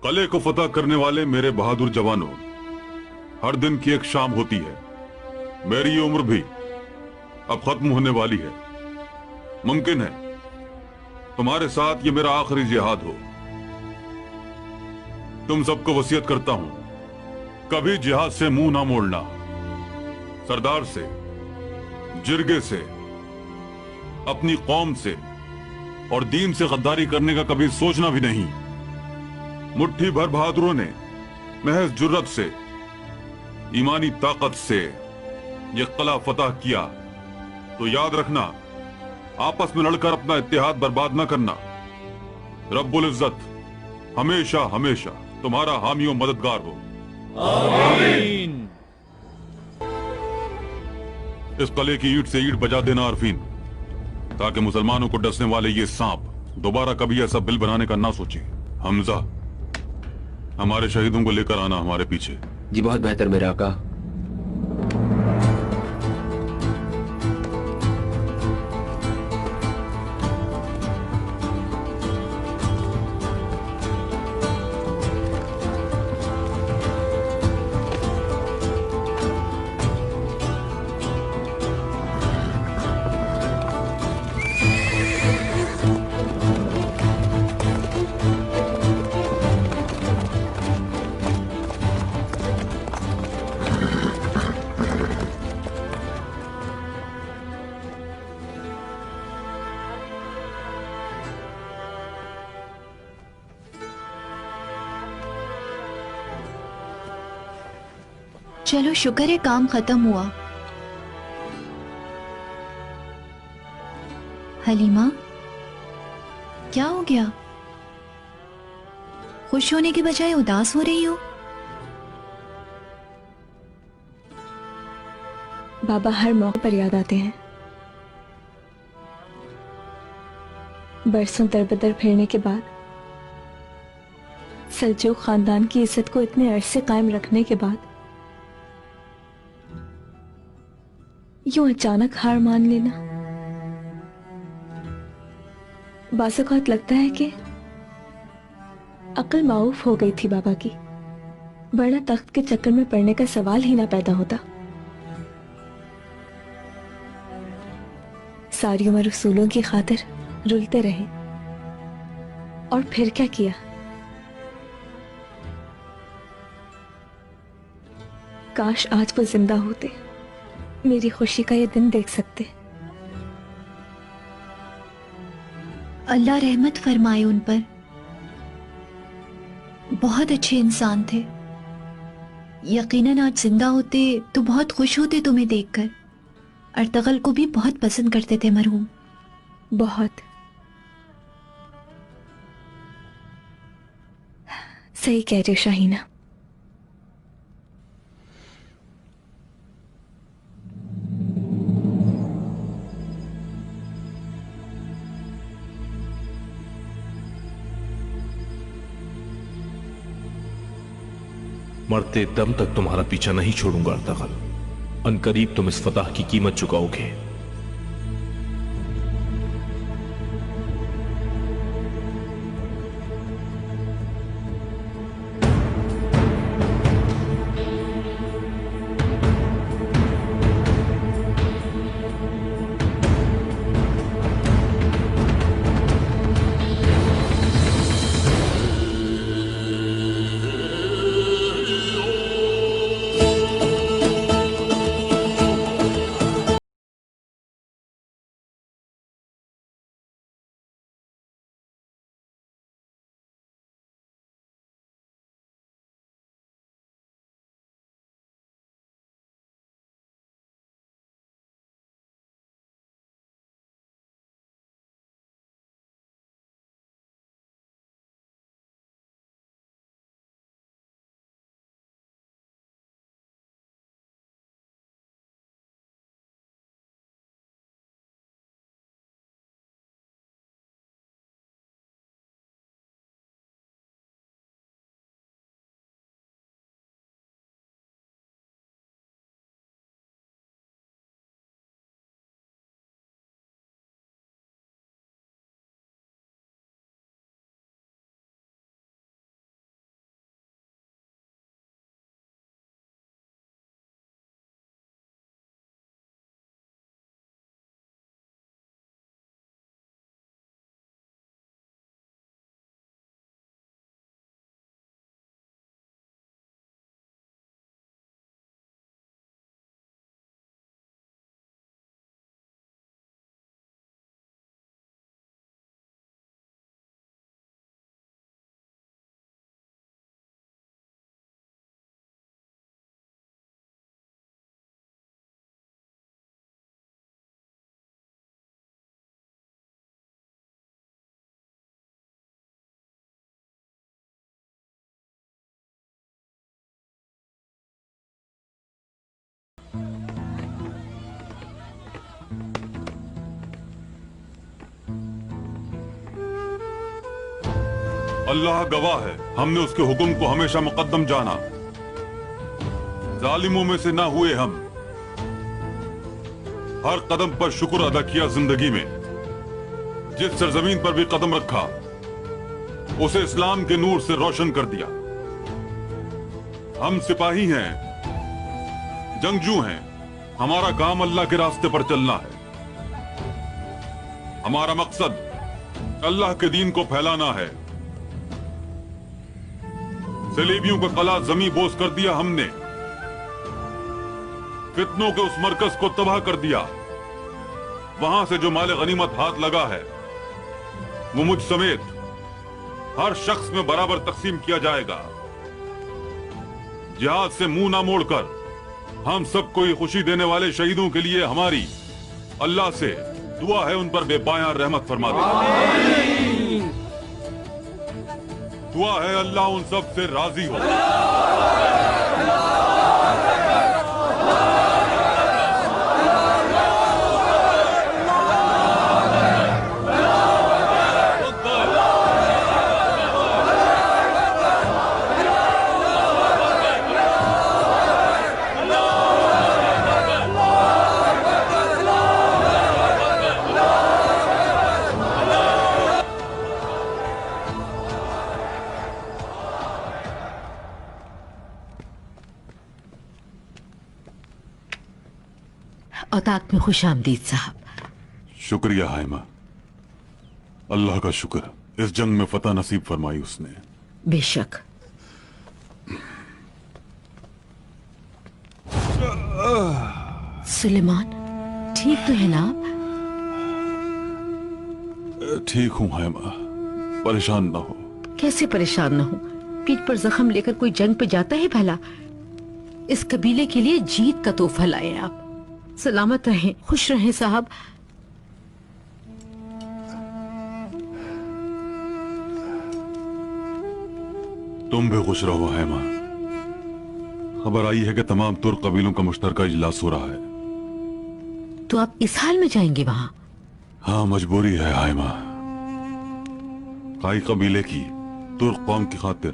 कले को फतह करने वाले मेरे बहादुर जवानों, हर दिन की एक शाम होती है। मेरी ये उम्र भी अब खत्म होने वाली है। मुमकिन है तुम्हारे साथ ये मेरा आखिरी जिहाद हो। तुम सबको वसीयत करता हूं, कभी जिहाद से मुंह ना मोड़ना। सरदार से, जिरगे से, अपनी कौम से और दीन से गद्दारी करने का कभी सोचना भी नहीं। मुट्ठी भर बहादुरों ने महज जुर्रत से, ईमानी ताकत से ये किला फतह किया, तो याद रखना, आपस में लड़कर अपना इत्तेहाद बर्बाद न करना। रब्बुल इज्जत हमेशा हमेशा तुम्हारा हामी और मददगार हो। आमीन। इस किले की ईंट से ईंट बजा देना अरफीन, ताकि मुसलमानों को डसने वाले ये सांप दोबारा कभी ऐसा बिल बनाने का ना सोचे। हमजा, हमारे शहीदों को लेकर आना हमारे पीछे। जी बहुत बेहतर मेरे आका। चलो शुक्र है काम खत्म हुआ। हलीमा, क्या हो गया? खुश होने के बजाय उदास हो रही हो? बाबा हर मौके पर याद आते हैं। बरसों दरबदर फिरने के बाद सल्जूक खानदान की इज्जत को इतने अरसे कायम रखने के बाद यूं अचानक हार मान लेना, बाज़-औक़ात लगता है कि अक्ल माऊफ हो गई थी बाबा की, वरना तख्त के चक्कर में पड़ने का सवाल ही ना पैदा होता। सारी उम्र उसूलों की खातिर रुलते रहे, और फिर क्या किया? काश आज वो जिंदा होते, मेरी खुशी का ये दिन देख सकते। अल्लाह रहमत फरमाए उन पर। बहुत अच्छे इंसान थे। यकीनन आज जिंदा होते तो बहुत खुश होते तुम्हें देखकर। अर्तगल को भी बहुत पसंद करते थे मरहूम। बहुत सही कह रही हो शाहीना। मरते दम तक तुम्हारा पीछा नहीं छोड़ूंगा अर्तगल। अनकरीब तुम इस फतह की कीमत चुकाओगे। अल्लाह गवाह है, हमने उसके हुक्म को हमेशा मुकद्दम जाना। जालिमों में से ना हुए हम। हर कदम पर शुक्र अदा किया जिंदगी में। जिस सरजमीन पर भी कदम रखा उसे इस्लाम के नूर से रोशन कर दिया। हम सिपाही हैं, जंगजू हैं। हमारा काम अल्लाह के रास्ते पर चलना है। हमारा मकसद अल्लाह के दीन को फैलाना है। सलीबियों का कला जमी बोस कर दिया हमने। फितनों के उस मरकज को तबाह कर दिया। वहां से जो माले गनीमत हाथ लगा है वो मुझ समेत हर शख्स में बराबर तकसीम किया जाएगा। जिहाद से मुंह ना मोड़कर हम सबको ये खुशी देने वाले शहीदों के लिए हमारी अल्लाह से दुआ है, उन पर बेपायां रहमत फरमा दे। दुआ है अल्लाह उन सब से राजी हो। औताक में खुश आमदीद साहब। शुक्रिया हाइमा, अल्लाह का शुक्र, इस जंग में फतह नसीब फरमाई उसने। बेशक। सुलेमान ठीक तो है ना आप? ठीक हूं हाइमा, परेशान ना हो। कैसे परेशान ना हो? पीठ पर जख्म लेकर कोई जंग पे जाता है भला? इस कबीले के लिए जीत का तोहफा लाए आप। सलामत रहें, खुश रहें साहब। तुम भी खुश रहो हैमा। खबर आई है कि तमाम तुर्क कबीलों का मुश्तरका इजलास हो रहा है। तो आप इस हाल में जाएंगे वहां? हाँ, मजबूरी है हैमा। काई कबीले की तुर्क कौम की खातिर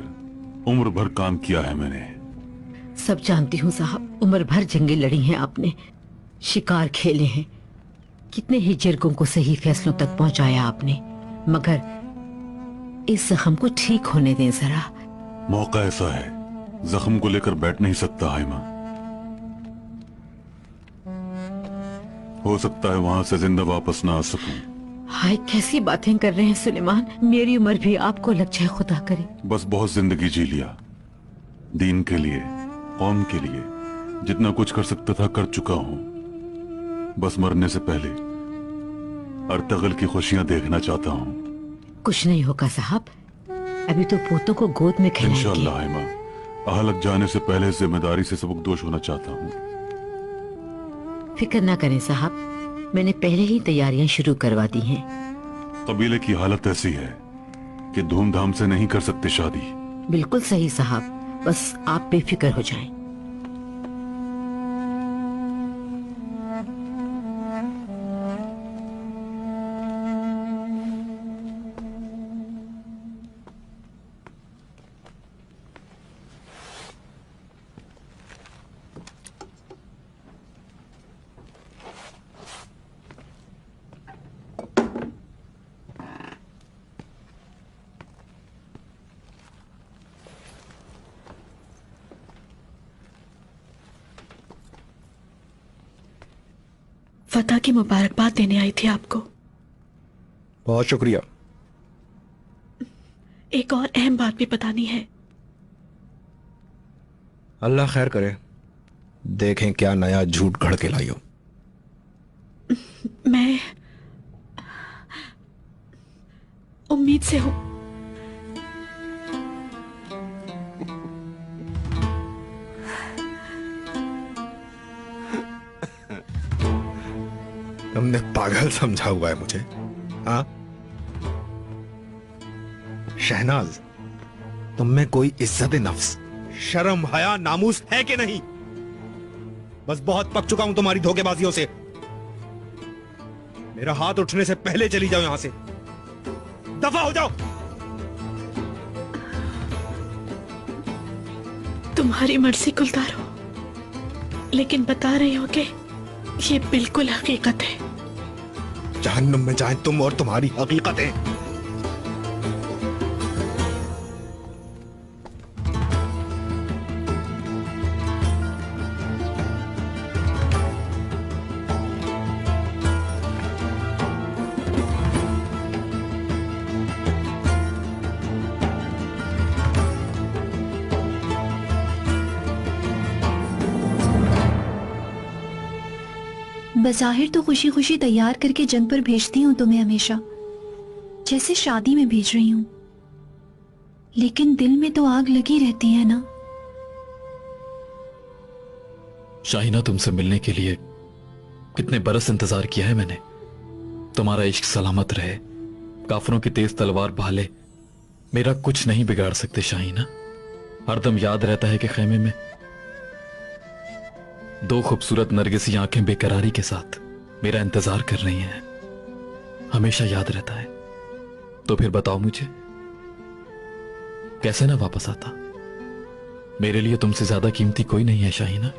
उम्र भर काम किया है मैंने। सब जानती हूँ साहब, उम्र भर जंगें लड़ी हैं आपने, शिकार खेले हैं, कितने ही जिरगों को सही फैसलों तक पहुंचाया आपने। मगर इस जख्म को ठीक होने दें जरा। मौका ऐसा है, जख्म को लेकर बैठ नहीं सकता हाइमा। हो सकता है वहां से जिंदा वापस ना आ सकूं। हाय, कैसी बातें कर रहे हैं सुलेमान। मेरी उम्र भी आपको लग जाए, खुदा करे। बस बहुत जिंदगी जी लिया, दीन के लिए, कौम के लिए। जितना कुछ कर सकता था कर चुका हूं। बस मरने से पहले अर्तगल की खुशियां देखना चाहता हूं। कुछ नहीं होगा साहब, अभी तो पोतों को गोद में खिलाएंगे। इंशाअल्लाह हाइमा, अहलक जाने से पहले जिम्मेदारी से सबकदोश होना चाहता हूं। फिक्र ना करें साहब, मैंने पहले ही तैयारियां शुरू करवा दी हैं। कबीले की हालत ऐसी है कि धूमधाम से नहीं कर सकते शादी। बिल्कुल सही साहब, बस आप बेफिक्र हो जाएं। फतह की मुबारकबाद देने आई थी आपको। बहुत शुक्रिया। एक और अहम बात भी बतानी है। अल्लाह खैर करे, देखें क्या नया झूठ घड़ के लाई हो। मैं उम्मीद से हूं। तुमने पागल समझा हुआ है मुझे, हाँ? शहनाज, तुम में कोई इज्जत नफ्स, शर्म, हया, नामूस है कि नहीं? बस बहुत पक चुका हूं तुम्हारी धोखेबाजियों से। मेरा हाथ उठने से पहले चली जाओ यहां से, दफा हो जाओ। तुम्हारी मर्जी गुलदारो, लेकिन बता रही हो कि ये बिल्कुल हकीकत है। जहन्नुम में जाए तुम और तुम्हारी हकीकतें। बज़ाहिर तो खुशी खुशी तैयार करके जंग पर भेजती हूँ तुम्हें हमेशा, जैसे शादी में भेज रही हूँ, लेकिन दिल में तो आग लगी रहती है ना। शाहीना, तुमसे मिलने के लिए कितने बरस इंतजार किया है मैंने। तुम्हारा इश्क सलामत रहे, काफरों की तेज तलवार भाले मेरा कुछ नहीं बिगाड़ सकते शाहीना। हरदम याद रहता है कि खेमे में दो खूबसूरत नरगिसी आंखें बेकरारी के साथ मेरा इंतजार कर रही हैं। हमेशा याद रहता है। तो फिर बताओ मुझे, कैसे ना वापस आता? मेरे लिए तुमसे ज्यादा कीमती कोई नहीं है शाहीना।